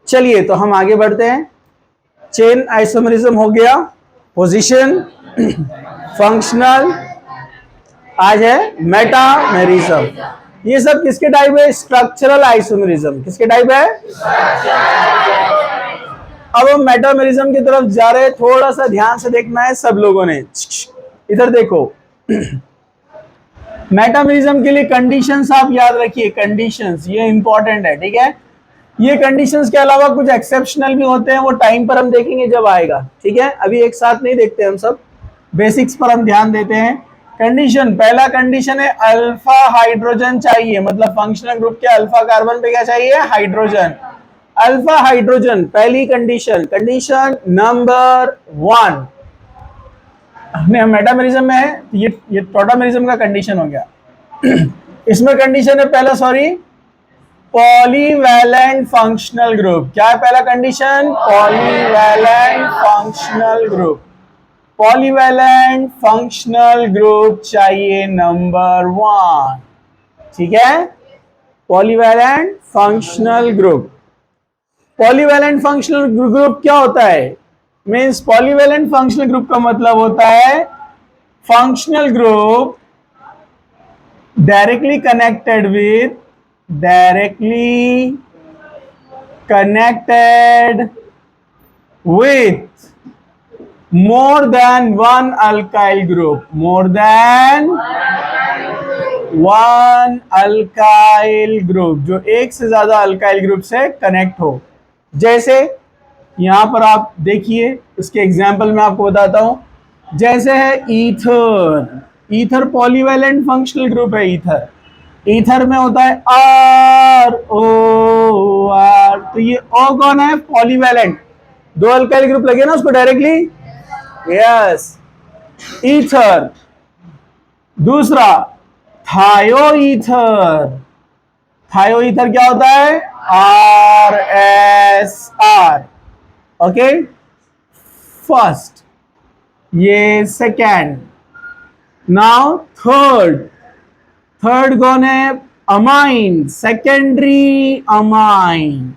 चलिए तो हम आगे बढ़ते हैं। चेन आइसोमरिज्म हो गया, पोजीशन, फंक्शनल, आज है मेटामेरिज्म। ये सब किसके टाइप है? Structural isomerism. किसके टाइप है? अब हम मेटामेरिज्म की तरफ जा रहे हैं, थोड़ा सा ध्यान से देखना है सब लोगों ने। इधर देखो, मेटामेरिज्म के लिए कंडीशंस आप याद रखिए, कंडीशंस ये इंपॉर्टेंट है, ठीक है। ये कंडीशंस के अलावा कुछ एक्सेप्शनल भी होते हैं, वो टाइम पर हम देखेंगे जब आएगा, ठीक है। अभी एक साथ नहीं देखते, हम सब बेसिक्स पर हम ध्यान देते हैं। कंडीशन, पहला कंडीशन है अल्फा हाइड्रोजन चाहिए, मतलब फंक्शनल ग्रुप के अल्फा कार्बन पे क्या चाहिए? हाइड्रोजन। अल्फा हाइड्रोजन पहली कंडीशन। कंडीशन नंबर 1 मेटामेरिज्म में है, ये टोटामेरिज्म का कंडीशन हो गया। इसमें कंडीशन है पहला, सॉरी, पॉलीवैलेंट फंक्शनल ग्रुप। क्या है पहला condition? Polyvalent functional group. Polyvalent functional group चाहिए नंबर 1, ठीक है। Polyvalent functional group. Polyvalent functional group क्या होता है? मींस पॉलीवैलेंट फंक्शनल ग्रुप का मतलब होता है functional group directly connected with more than one alkyl group, more than one alkyl group, जो एक से ज्यादा अल्काइल ग्रुप से कनेक्ट हो। जैसे यहां पर आप देखिए, उसके एग्जाम्पल मैं आपको बताता हूं। जैसे है ether, ether polyvalent functional group है। ईथर में होता है ROR, तो ये O कौन है? पॉलीवैलेंट, दो अल्काइल ग्रुप लगे ना उसको डायरेक्टली, यस, ईथर। दूसरा थायोईथर, थायोईथर क्या होता है? RSR, ओके, फर्स्ट, ये सेकेंड। नाउ थर्ड कौन है? Amine, secondary amine,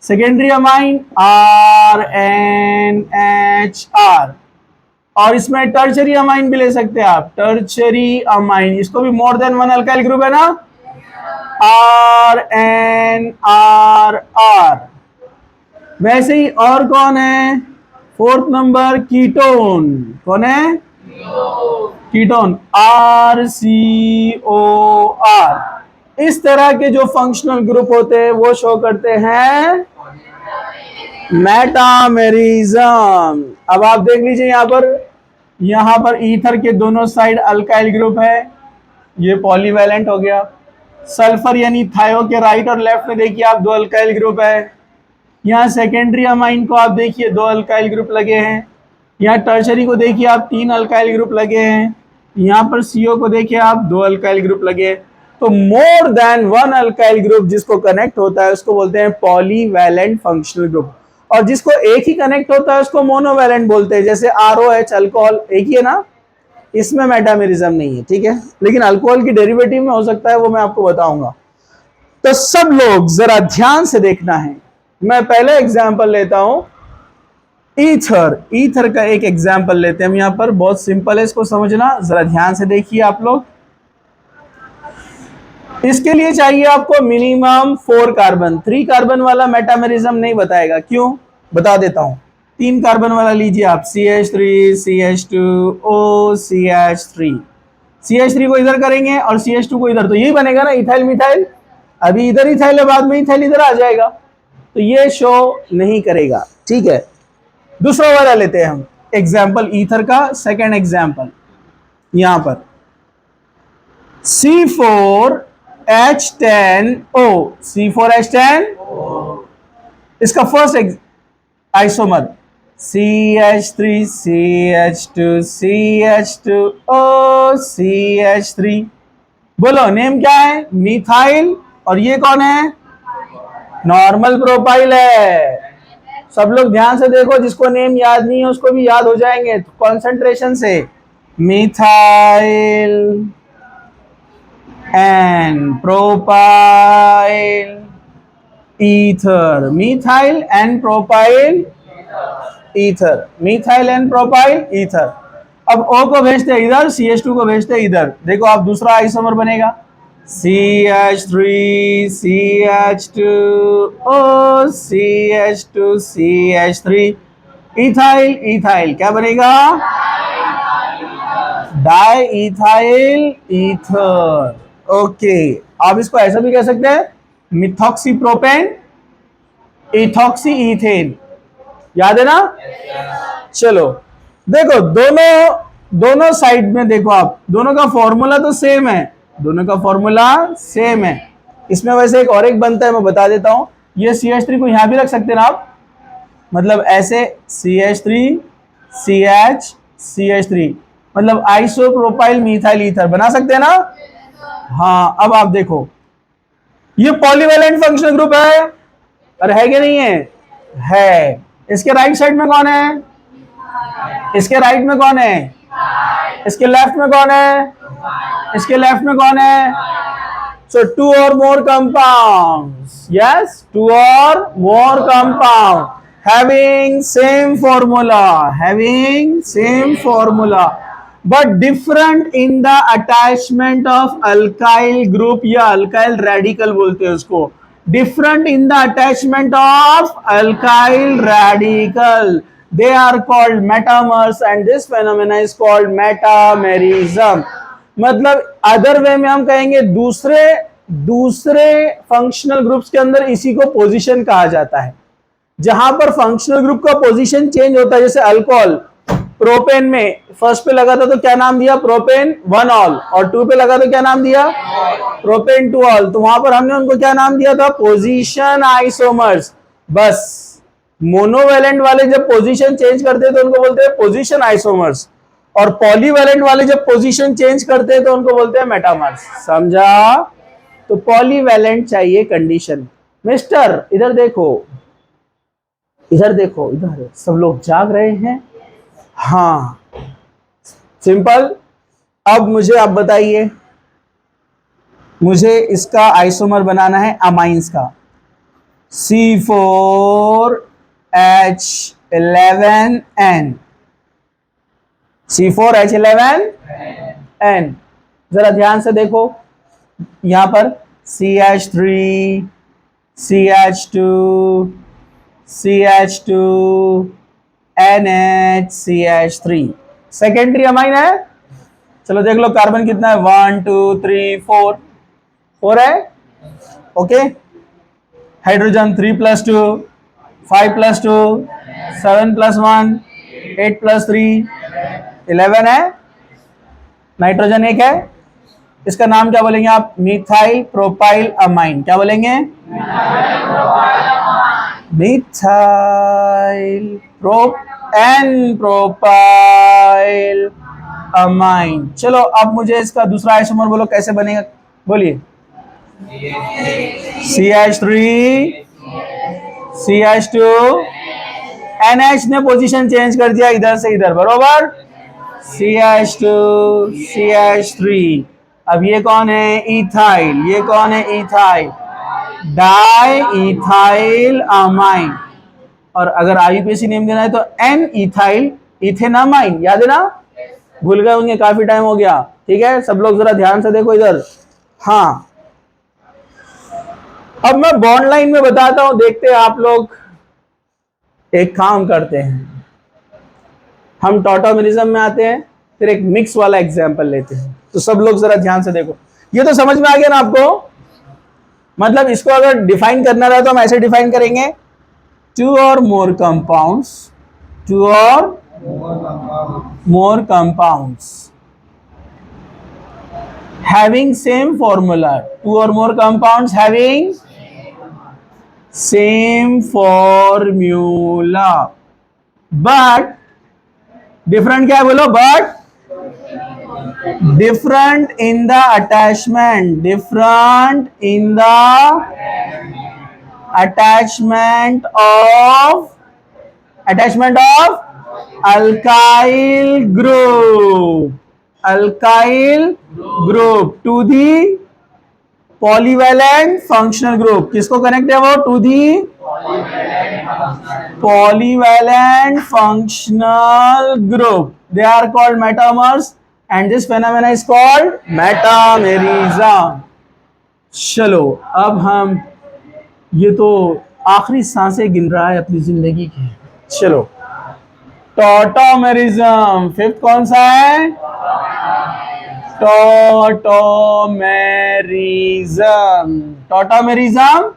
secondary amine RNHR। और इसमें टर्चरी अमाइन भी ले सकते हैं आप, टर्चरी अमाइन, इसको भी more than one alkyl group है ना, RNRR। वैसे ही और कौन है? फोर्थ नंबर कीटोन, कौन है? Ketone, RCOR। इस तरह के जो फंक्शनल ग्रुप होते हैं वो शो करते हैं मेटामेरिज्म। अब आप देख लीजिए यहां पर ईथर के दोनों साइड अल्काइल ग्रुप है, ये पॉलीवैलेंट हो गया। सल्फर यानी थायो के राइट और लेफ्ट में देखिए आप, दो अल्काइल ग्रुप है। यहाँ सेकेंडरी अमाइन को आप देखिए, दो अल्काइल ग्रुप लगे हैं। यहाँ टर्शरी को देखिए आप, तीन अल्काइल ग्रुप लगे हैं। यहाँ पर CO को देखिए आप, दो अल्काइल ग्रुप लगे हैं। तो more than one alkyl group जिसको कनेक्ट होता है उसको बोलते हैं पॉलीवैलेंट फंक्शनल ग्रुप, और जिसको एक ही कनेक्ट होता है उसको मोनोवैलेंट बोलते हैं। जैसे ROH, अल्कोहल एक ही है ना, इसमें मेटामेरिज्म नहीं है, ठीक है। लेकिन अल्कोहल की डेरिवेटिव में हो सकता है, वो मैं आपको बताऊंगा। तो सब लोग जरा ध्यान से देखना है। मैं पहले एग्जांपल लेता हूं, ईथर का एक एग्जांपल लेते हैं हम यहां पर, बहुत सिंपल है, इसको समझना, जरा ध्यान से देखिए आप लोग। इसके लिए चाहिए आपको मिनिमम 4 कार्बन, 3 कार्बन वाला मेटामेरिज्म नहीं बताएगा, क्यों बता देता हूं। 3 कार्बन वाला लीजिए आप, CH3 CH2O CH3, CH3 को इधर करेंगे और CH2 को इधर, तो यही बनेगा ना, इथाइल मिथाइल। अभी इधर इथाइल है, बाद में इथाइल इधर आ जाएगा, तो ये शो नहीं करेगा, ठीक है। दूसरा वाला लेते हैं हम एग्जाम्पल, ईथर का सेकेंड एग्जाम्पल। यहां पर C4H10O, C4H10, इसका first isomer CH3 CH2 CH2O CH3। बोलो नेम क्या है? मिथाइल, और ये कौन है? नॉर्मल प्रोपाइल है। सब लोग ध्यान से देखो, जिसको नेम याद नहीं है उसको भी याद हो जाएंगे कंसंट्रेशन से। Methyl and propyl ether, methyl and propyl ether, methyl and propyl ether. अब O को भेजते हैं इधर, CH2 को भेजते हैं इधर। देखो आप दूसरा आइसोमर बनेगा CH3 CH2 O CH2 CH3 ethyl ethyl क्या बनेगा? Di ethyl ether. ओके, आप इसको ऐसा भी कह सकते हैं मिथॉक्सी प्रोपेन इथॉक्सी ईथेन। याद है ना? चलो देखो दोनों साइड में देखो, आप दोनों का फॉर्मूला तो सेम है, दोनों का फॉर्मूला सेम है। इसमें वैसे एक और एक बनता है, मैं बता देता हूं। ये CH3 को यहां भी रख सकते हैं ना आप, मतलब ऐसे CH3 CH CH3, मतलब आइसोप्रोपाइल मिथाइल ईथर बना सकते हैं ना? हाँ, अब आप देखो ये पॉलीवैलेंट फंक्शनल ग्रुप है, और है कि नहीं है? है। इसके राइट साइड में कौन है? इसके राइट में कौन है? इसके लेफ्ट में कौन है? इसके लेफ्ट में कौन है? सो two or more compounds, yes, to or more compound having same formula but different in the attachment of alkyl group या alkyl radical बोलते हैं उसको, different in the attachment of alkyl radical, they are called metamers and this phenomena is called metamerism। मतलब other way में हम कहेंगे दूसरे functional groups के अंदर इसी को पोजीशन कहा जाता है। जहां पर फंक्शनल ग्रुप का पोजीशन चेंज होता है, जैसे अल्कोहल प्रोपेन में फर्स्ट पे लगा था तो क्या नाम दिया? प्रोपेन 1 ऑल, और 2 पे लगा तो क्या नाम दिया? Propane 2 all. तो वहां पर हमने उनको क्या नाम दिया था? Position isomers. बस मोनोवैलेंट वाले जब पोजीशन चेंज करते हैं तो उनको बोलते हैं पोजीशन आइसोमर्स, और पॉलीवैलेंट वाले जब पोजीशन चेंज करते हैं तो उनको बोलते हैं मेटामर्स। समझा? तो पॉलीवैलेंट चाहिए कंडीशन। मिस्टर इधर देखो, इधर देखो, इधर सब लोग जाग रहे हैं? हाँ, सिंपल। अब मुझे आप बताइए, मुझे इसका आइसोमर बनाना है अमाइंस का, C4H11N, C4H11N। जरा ध्यान से देखो, यहां पर CH3 CH2 CH2 NH CH3 secondary amine है। चलो देख लो कार्बन कितना है, 1 2 3 4 है। ओके, हाइड्रोजन 3+2 5+2 7+1 8+3 11 है। नाइट्रोजन 1 है। इसका नाम क्या बोलेंगे आप? Methyl propyl amine. क्या बोलेंगे? Methyl propyl amine. चलो अब मुझे इसका दूसरा आइसोमर बोलो, कैसे बनेगा? बोलिए। CH3 CH2 NH ने पोजीशन चेंज कर दिया इधर से इधर, बरोबर। CH2 CH3। अब ये कौन है? इथाइल। ये कौन है? Ethyl, di ethyl amine. और अगर IUPAC नेम देना है तो N इथाइल इथेनामाइन। याद है ना? भूल गए होंगे, काफी टाइम हो गया। ठीक है, सब लोग जरा ध्यान से देखो इधर। हाँ, अब मैं बॉन्ड लाइन में बताता हूं, देखते हैं आप लोग। एक काम करते हैं, हम टॉटोमेरिज्म में आते हैं, फिर एक मिक्स वाला एग्जांपल लेते हैं। तो सब लोग जरा ध्यान से देखो, ये तो समझ में आ गया ना आपको? मतलब इसको अगर डिफाइन करना रहा तो हम ऐसे डिफाइन करेंगे, to or more compounds, to or more compounds having same formula, two or more compounds having same formula but different क्या है बोलो? but different in the attachment, different in the attachment of alkyl group, alkyl group to the polyvalent functional group किसको connect है वो? To the polyvalent functional group. They are called metamers and this phenomena is called metamerism. चलो अब हम, ये तो आखिरी सांसें गिन रहा है अपनी जिंदगी की। चलो टॉटोमेरिज्म, फिफ्थ कौन सा है? टॉटोमेरिज्म। टॉटोमेरिज्म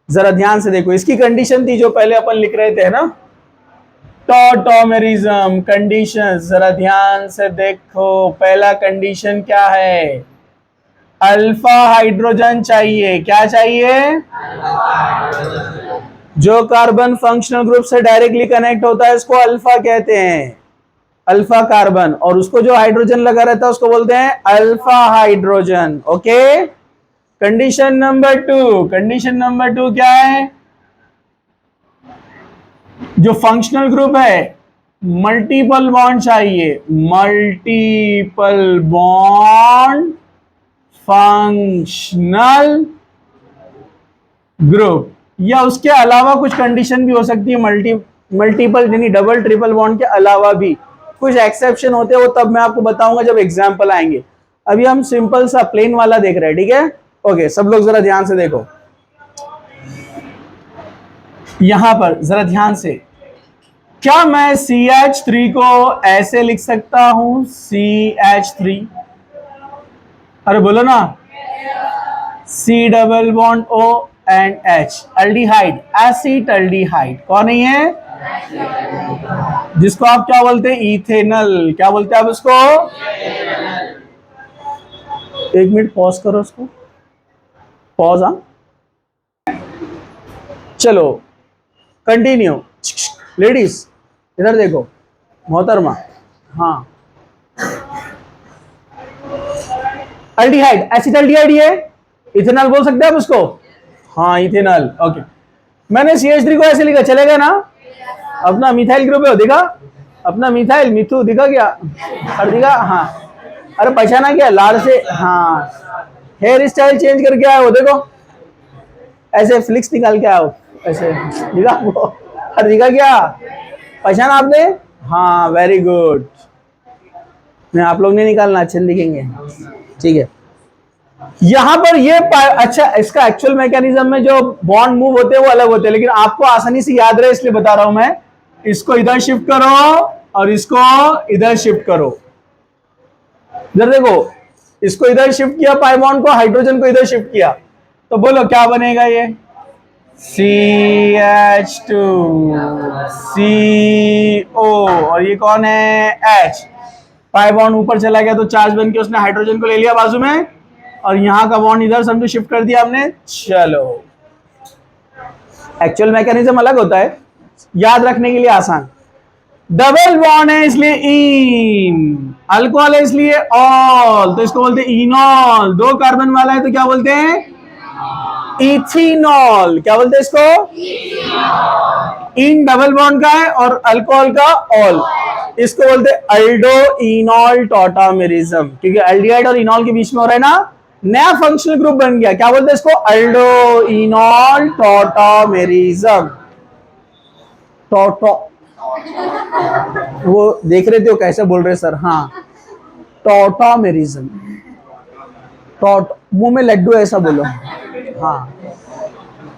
जरा ध्यान से देखो, इसकी कंडीशन थी जो पहले अपन लिख रहे थे ना, टॉटोमेरिज्म कंडीशन। जरा ध्यान से देखो, पहला कंडीशन क्या है? अल्फा हाइड्रोजन चाहिए। क्या चाहिए? जो कार्बन फंक्शनल ग्रुप से डायरेक्टली कनेक्ट होता है इसको अल्फा कहते हैं, अल्फा कार्बन, और उसको जो हाइड्रोजन लगा रहता है उसको बोलते हैं alpha hydrogen. Okay, condition number two. Condition number two क्या है? जो फंक्शनल ग्रुप है मल्टीपल बॉन्ड चाहिए, मल्टीपल बॉन्ड फंक्शनल ग्रुप, या उसके अलावा कुछ कंडीशन भी हो सकती है, मल्टीपल यानी डबल ट्रिपल बॉन्ड के अलावा भी कुछ एक्सेप्शन होते हैं, वो तब मैं आपको बताऊंगा जब एग्जांपल आएंगे। अभी हम सिंपल सा प्लेन वाला देख रहे हैं, ठीक है? ओके, सब लोग जरा ध्यान से देखो, यहां पर जरा ध्यान से। क्या मैं CH3 को ऐसे लिख सकता हूं? CH3, अरे बोलो ना, C double bond O and H, aldehyde, acetaldehyde. कौन नहीं है? जिसको आप क्या बोलते हैं? इथेनल। क्या बोलते हैं आप उसको? एक मिनट पॉज करो उसको, पॉज। हाँ, चलो कंटिन्यू। लेडीज इधर देखो, मोहतरमा। हाँ, अल्डिहाइड, एसिटल्डिहाइड, ये इथेनॉल बोल सकते हैं आप उसको? हाँ, इथेनॉल। ओके, मैंने CH3 को ऐसे लिखा, चलेगा ना? अपना मिथाइल ग्रुप है, दिखा? अपना मिथाइल, मिथु दिखा क्या? और दिखा? हाँ, अरे पहचाना क्या? लाल से। हाँ, हेयर स्टाइल चेंज करके आया वो, देखो ऐसे फ्लिक्स निकाल के आओ, ऐसे दिखा वो? और दिखा क्या? पहचाना आपने? हाँ, वेरी गुड। नहीं, आप लोग नहीं निकालना, अच्छे दिखेंगे, ठीक है? यहां पर ये अच्छा, इसका एक्चुअल मैकेनिज्म में जो बॉन्ड मूव होते हैं वो अलग होते हैं, लेकिन आपको आसानी से याद रहे इसलिए बता रहा हूं मैं। इसको इधर शिफ्ट करो और इसको इधर शिफ्ट करो। इधर देखो, इसको इधर शिफ्ट किया पाई बॉन्ड को, हाइड्रोजन को इधर शिफ्ट किया, तो बोलो क्या बनेगा? ये CH2 CO, और ये कौन है? H। पाई बॉन्ड ऊपर चला गया तो चार्ज बन के उसने हाइड्रोजन को ले लिया बाजू में, और यहां का बॉन्ड इधर समझो शिफ्ट कर दिया हमने। चलो, एक्चुअल मैकेनिज्म अलग होता है, याद रखने के लिए आसान। डबल बॉन्ड है इसलिए इन, अल्कोहल है इसलिए ऑल, तो इसको बोलते हैं इनॉल। दो कार्बन वाला है तो क्या बोलते हैं? इथेनॉल। क्या बोलते हैं इसको? इन डबल बॉन्ड का है और अल्कोहल का ऑल, इसको बोलते हैं अल्डो इनॉल टॉटोमेरिज्म, क्योंकि अल्डिहाइड और इनॉल के बीच में हो रहा है ना, नया फंक्शनल ग्रुप बन गया। क्या बोलते हैं इसको? अल्डो इनॉल टॉटोमेरिज्म। टॉटो, वो देख रहे थे वो कैसे बोल रहे सर? हाँ, टॉटोमेरिज्म। टॉट, मुंह में लड्डू ऐसा बोलो। हाँ,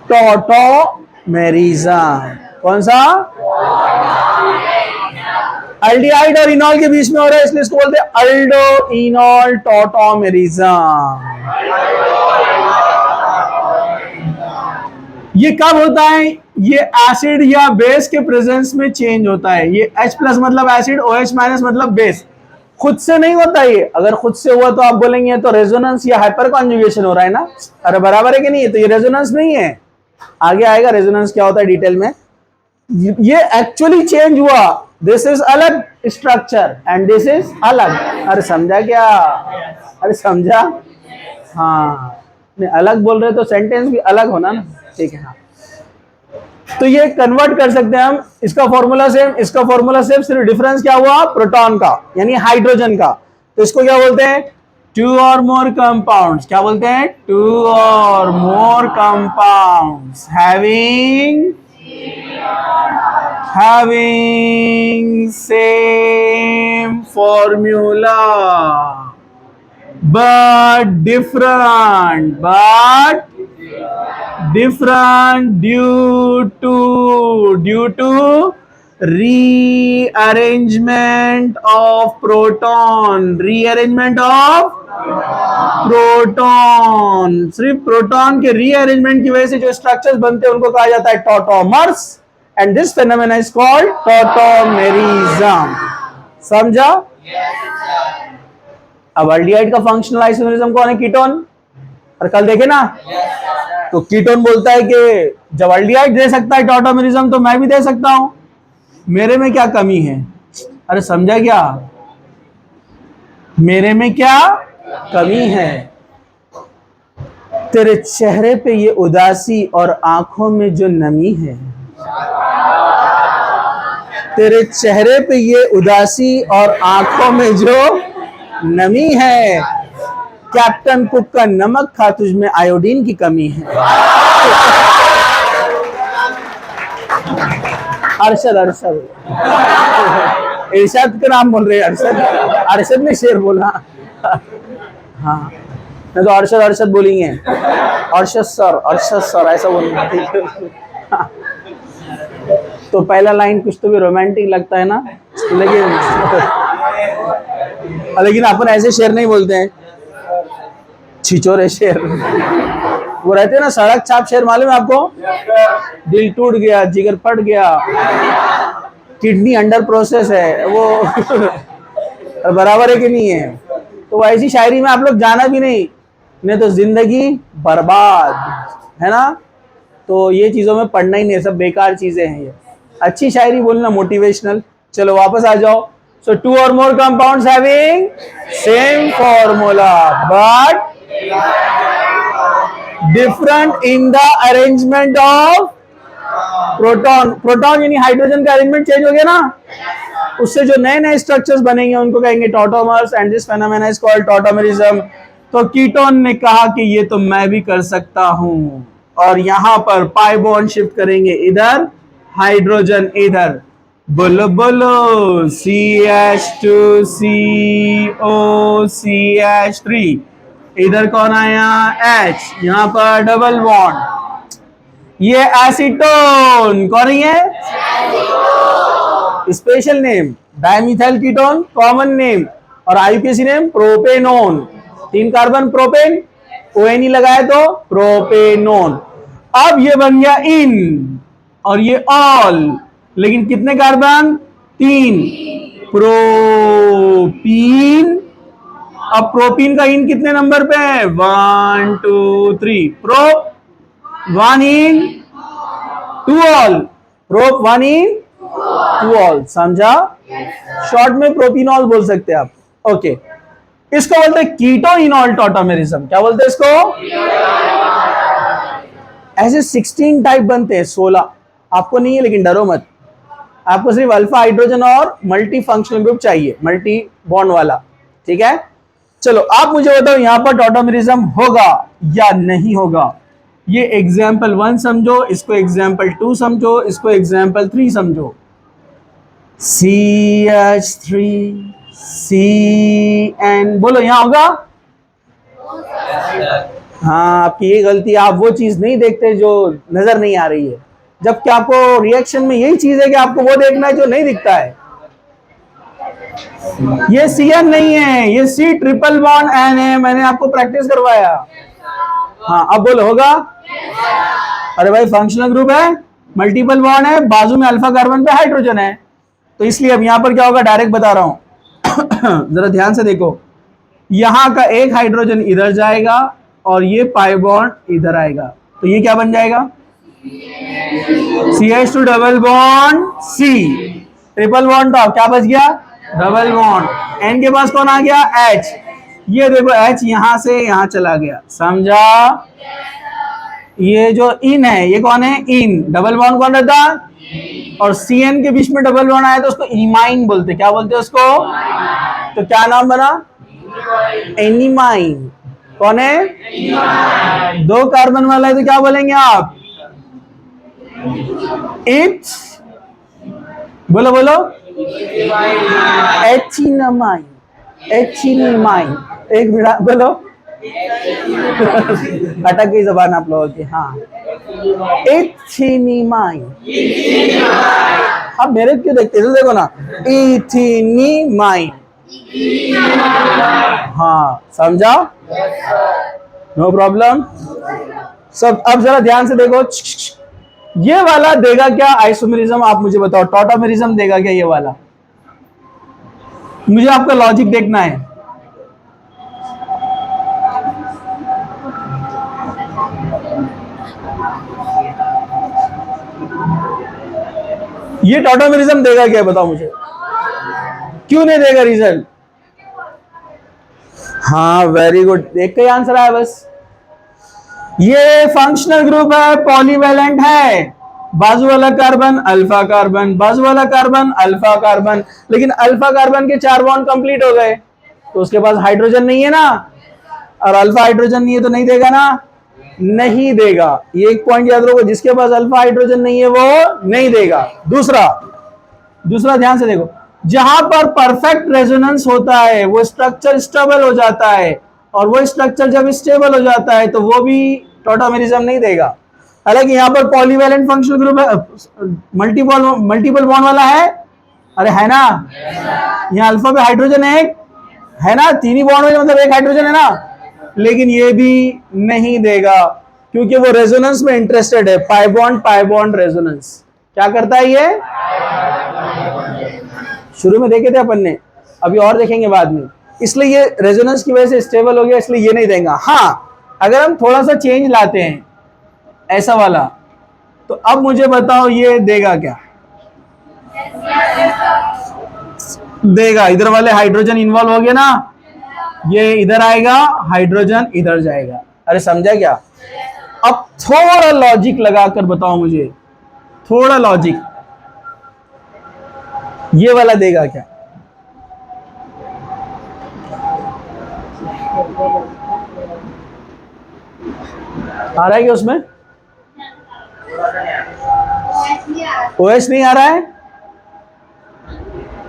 टॉटोमेरिज्म। कौन सा? अल्डिहाइड और इनॉल के बीच में हो रहा है इसलिए इसको बोलते हैं अल्डो इनॉल टॉटोमेरिज्म। ये कब होता है? ये एसिड या बेस के प्रेजेंस में चेंज होता है। ये H+ मतलब एसिड, OH- मतलब बेस। खुद से नहीं होता ये, अगर खुद से हुआ तो आप बोलेंगे तो रेजोनेंस या हाइपर कॉन्जुगेशन हो रहा है ना, अरे बराबर है कि नहीं? तो ये रेजोनेंस नहीं है, आगे आएगा रेजोनेंस क्या होता है डिटेल में। ये एक्चुअली चेंज हुआ, दिस इज अलग स्ट्रक्चर एंड दिस इज अलग। अरे समझा क्या? अरे समझा? हाँ, नहीं अलग बोल रहे तो सेंटेंस भी अलग होना ना, ठीक है? हाँ, तो ये कन्वर्ट कर सकते हैं हम। इसका फॉर्मूला सेम, इसका फॉर्मूला सेम, सिर्फ डिफरेंस क्या हुआ? प्रोटॉन का यानी हाइड्रोजन का। तो इसको क्या बोलते हैं? टू और मोर कंपाउंड्स, क्या बोलते हैं? To or more compounds having same formula but different due to rearrangement of proton, सिर्फ प्रोटॉन के रीअरेंजमेंट की वजह से जो स्ट्रक्चर्स बनते हैं उनको कहा जाता है tautomers, and this phenomena is called tautomerism. समझा? अब अल्डिहाइड का फंक्शनल आइसोमेरिज्म कौन है? कीटोन। और कल देखे ना, तो कीटोन बोलता है कि जब अल्डिहाइड दे सकता है टॉटोमेरिज्म तो मैं भी दे सकता हूं, मेरे में क्या कमी है? अरे समझा क्या? मेरे में क्या कमी है? तेरे चेहरे पे ये उदासी और आंखों में जो नमी है, तेरे चेहरे पे ये उदासी और आंखों में जो नमी है, कैप्टन कुक का नमक खा, तुझमें आयोडीन की कमी है। अरशद इरशाद का नाम बोल रहे हैं। अरशद ने शेर बोला। हाँ, नहीं तो अरशद बोलेंगे, अरशद सर ऐसा बोलना, ठीक है? तो पहला लाइन कुछ तो भी रोमांटिक लगता है ना, लेकिन अपन ऐसे शेर नहीं बोलते हैं, छिचोरे शेर वो रहते हैं ना, सड़क छाप शेर, मालूम है आपको? दिल टूट गया, जिगर फट गया, किडनी अंडर प्रोसेस है, वो बराबर है कि नहीं है? तो ऐसी शायरी में आप लोग जाना भी नहीं तो जिंदगी बर्बाद है ना। तो ये चीजों में पढ़ना ही नहीं, सब बेकार चीजें हैं ये। अच्छी शायरी बोलना, मोटिवेशनल। चलो वापस आ जाओ। So two or more compounds having same formula but different in the arrangement of proton यानी हाइड्रोजन का अरेंजमेंट चेंज हो गया ना, उससे जो नए नए स्ट्रक्चर्स बनेंगे उनको कहेंगे tautomers, and this phenomena is called tautomerism. तो कीटोन ने कहा कि ये तो मैं भी कर सकता हूं, और यहां पर पाई बॉन्ड शिफ्ट करेंगे, इधर हाइड्रोजन इधर, बोलो बोलो CH2COCH3, इधर कौन आया? H, यहां पर डबल बॉन्ड, ये एसीटोन। कौन है? Special name dimethyl ketone, common name, और IUPAC name propanone. 3 carbon propane, ONE लगाए तो प्रोपेनोन। अब ये बन गया इन और ये ऑल, लेकिन कितने कार्बन? 3 प्रोपीन। अब प्रोपीन का इन कितने नंबर पे है? 1 2 3 प्रोप 1 इन 2 ऑल, प्रोप 1 इन 2 ऑल। समझा? शॉर्ट में प्रोपीनॉल बोल सकते हैं आप। ओके, इसको बोलते हैं कीटो इनॉल टॉटोमेरिज्म। क्या बोलते हैं इसको? ऐसे 16 टाइप बनते हैं, 16 आपको नहीं है, लेकिन डरो मत, आपको सिर्फ अल्फा हाइड्रोजन और मल्टी फंक्शनल ग्रुप चाहिए, मल्टी बॉन्ड वाला। ठीक है, चलो आप मुझे बताओ यहां पर टॉटोमेरिज्म होगा या नहीं होगा? ये एग्जाम्पल 1 समझो, इसको एग्जाम्पल 2 समझो, इसको एग्जाम्पल 3 समझो। CH3CN बोलो, यहां होगा? हाँ, आपकी ये गलती, आप वो चीज नहीं देखते जो नजर नहीं आ रही है, जबकि आपको रिएक्शन में यही चीज है कि आपको वो देखना है जो नहीं दिखता है। ये CN नहीं है, ये C ट्रिपल बॉन्ड N है, मैंने आपको प्रैक्टिस करवाया। हाँ, अब बोलो होगा? अरे भाई फंक्शनल ग्रुप है, मल्टीपल बॉन्ड है, बाजू में अल्फा कार्बन पे हाइड्रोजन है, तो इसलिए अब यहां पर क्या होगा डायरेक्ट बता रहा हूं। जरा ध्यान से देखो, यहां का एक हाइड्रोजन इधर जाएगा और ये पाई बॉन्ड इधर आएगा, तो ये क्या बन जाएगा? CH2 double bond C, triple bond था, क्या बच गया? Double bond. N के पास कौन आ गया? H। ये देखो H यहां से यहां चला गया, समझा? ये जो इन है ये कौन है? इन। डबल बॉन्ड कौन रहता? और CN के बीच में डबल बॉन्ड आया तो उसको इमाइन बोलते। क्या बोलते हैं उसको? तो क्या नाम बना? एनिमाइन। कौन है? 2 कार्बन वाला है तो क्या बोलेंगे आप? इथ, बोलो बोलो, एथिनमाइन, एथिनमाइन। एक मिनट बोलो, अटक गई जबान आप लोगों की। हाँ, एथिनिमाइन। अब मेरे क्यों देखते हो? देखो ना, एथिनिमाइन। हाँ, समझा? No problem. सब अब जरा ध्यान से देखो, ये वाला देगा क्या आइसोमेरिज्म? आप मुझे बताओ, टॉटोमेरिज्म देगा क्या ये वाला? मुझे आपका लॉजिक देखना है। ये टॉटोमेरिज्म देगा क्या, बताओ मुझे? क्यों नहीं देगा रिजल्ट? हाँ, वेरी गुड, एक का आंसर आया बस। ये फंक्शनल ग्रुप है, पॉलीवैलेंट है। बाजू वाला कार्बन अल्फा कार्बन, बाजू वाला कार्बन अल्फा कार्बन, लेकिन अल्फा कार्बन के 4 बॉन्ड कंप्लीट हो गए तो उसके पास हाइड्रोजन नहीं है ना, और अल्फा हाइड्रोजन नहीं है तो नहीं देगा ना, नहीं देगा। ये एक पॉइंट याद रखो, जिसके पास अल्फा हाइड्रोजन नहीं है वो नहीं देगा। दूसरा ध्यान से देखो, जहां पर परफेक्ट रेजोनेंस होता है वो स्ट्रक्चर स्टेबल हो जाता है, और वो स्ट्रक्चर जब स्टेबल हो जाता है तो वो भी टॉटोमेरिज्म नहीं देगा। हालांकि यहाँ पर पॉलीवैलेंट फंक्शनल ग्रुप है, मल्टीपल बॉन्ड वाला है। अरे है ना, यहाँ अल्फा पे हाइड्रोजन है ना, 3 ही बॉन्ड में मतलब 1 हाइड्रोजन है ना, लेकिन ये भी नहीं देगा क्योंकि वो रेजोनेंस में इंटरेस्टेड है। पाई बॉन्ड रेजोनेंस क्या करता है ये? शुरू में देखे थे अपन ने, अभी और देखेंगे बाद में। इसलिए ये रेजोनेंस की वजह से स्टेबल हो गया, इसलिए ये नहीं देगा। हाँ, अगर हम थोड़ा सा चेंज लाते हैं ऐसा वाला, तो अब मुझे बताओ ये देगा क्या? देगा। इधर वाले हाइड्रोजन इन्वॉल्व हो गया ना, ये इधर आएगा, हाइड्रोजन इधर जाएगा। अरे समझा क्या? अब थोड़ा लॉजिक लगाकर बताओ मुझे, थोड़ा लॉजिक, ये वाला देगा क्या? आ रहा है क्या उसमें? OH नहीं आ रहा है?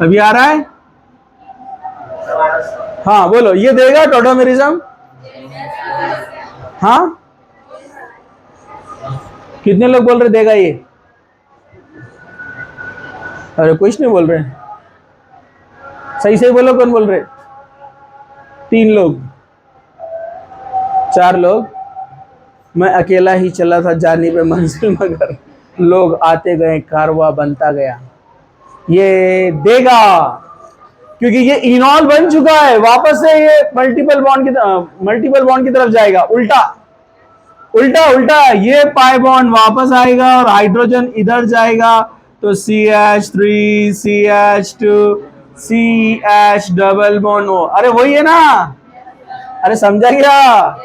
अभी आ रहा है? हाँ बोलो, ये देगा टॉटोमेरिज्म? हाँ, कितने लोग बोल रहे देगा ये? अरे कुछ नहीं बोल रहे, सही सही बोलो, कौन बोल रहे? 3 लोग, 4 लोग। मैं अकेला ही चला था जाने पे मंजिल, मगर लोग आते गए, कारवा बनता गया। ये देगा क्योंकि ये इनॉल बन चुका है, वापस से ये मल्टीपल बॉन्ड की तरफ जाएगा। उल्टा ये पाई बॉन्ड वापस आएगा और हाइड्रोजन इधर जाएगा, तो CH3 CH2 CH double bond O। अरे वही है ना, अरे समझा क्या?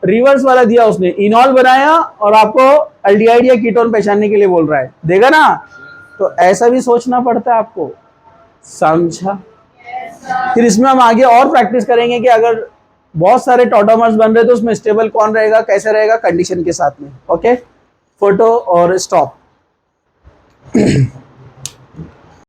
रिवर्स वाला दिया उसने, इनॉल बनाया और आपको एल्डिहाइड या कीटोन पहचानने के लिए बोल रहा है, देगा ना? तो ऐसा भी सोचना पड़ता है आपको, समझा? फिर इसमें हम आगे और प्रैक्टिस करेंगे कि अगर बहुत सारे टॉटोमर्स बन रहे तो उसमें स्टेबल कौन रहेगा, कैसे रहेगा, कंडीशन के साथ में। ओके, फोटो और स्टॉप।